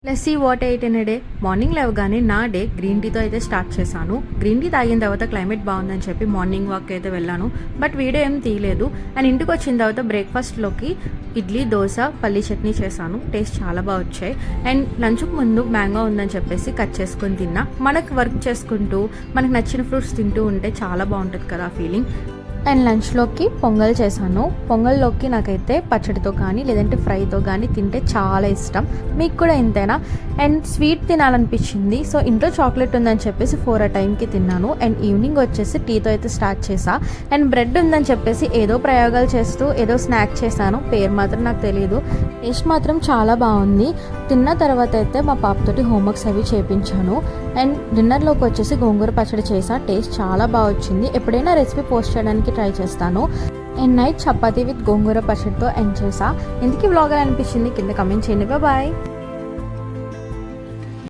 Let's see what ate in a day. Morning లేవగానే నా day green టీతో అయితే start చేశాను. గ్రీన్ టీ తాగిన తర్వాత క్లైమేట్ బాగుందని చెప్పి మార్నింగ్ వాక్ అయితే వెళ్ళాను. బట్ వీడియో ఏం తీయలేదు. అండ్ ఇంటికి వచ్చిన తర్వాత బ్రేక్ఫాస్ట్లోకి ఇడ్లీ, దోశ, పల్లీ చట్నీ చేశాను. టేస్ట్ చాలా బాగా వచ్చాయి. అండ్ లంచ్కి ముందు మ్యాంగో ఉందని చెప్పేసి కట్ చేసుకొని తిన్నా. మనకు వర్క్ చేసుకుంటూ మనకు నచ్చిన ఫ్రూట్స్ తింటూ ఉంటే చాలా బాగుంటుంది కదా ఆ ఫీలింగ్. అండ్ లంచ్లోకి పొంగల్ చేశాను. పొంగల్లోకి నాకైతే పచ్చడితో కానీ లేదంటే ఫ్రైతో కానీ తింటే చాలా ఇష్టం. మీకు కూడా ఇంతేనా? అండ్ స్వీట్ తినాలనిపించింది. సో ఇంట్లో చాక్లెట్ ఉందని చెప్పేసి 4 ఆ టైంకి తిన్నాను. అండ్ ఈవినింగ్ వచ్చేసి టీతో అయితే స్టార్ట్ చేసా. అండ్ బ్రెడ్ ఉందని చెప్పేసి ఏదో ప్రయోగాలు చేస్తూ ఏదో స్నాక్ చేశాను. పేరు మాత్రం నాకు తెలియదు. టేస్ట్ మాత్రం చాలా బాగుంది. తిన్న తర్వాత అయితే మా పాపతోటి హోంవర్క్స్ అవి చేయించాను. అండ్ డిన్నర్లోకి వచ్చేసి గోంగూర పచ్చడి చేసా. టేస్ట్ చాలా బాగా వచ్చింది. ఎప్పుడైనా రెసిపీ పోస్ట్ చేయడానికి ట్రై చేస్తాను. అండ్ నైట్ చపాతీ విత్ గోంగూర పచ్చడితో ఎండ్ చేసా. ఎందుకు వ్లాగర్ అనిపించింది కింద కమెంట్ చేయండి. బాయ్.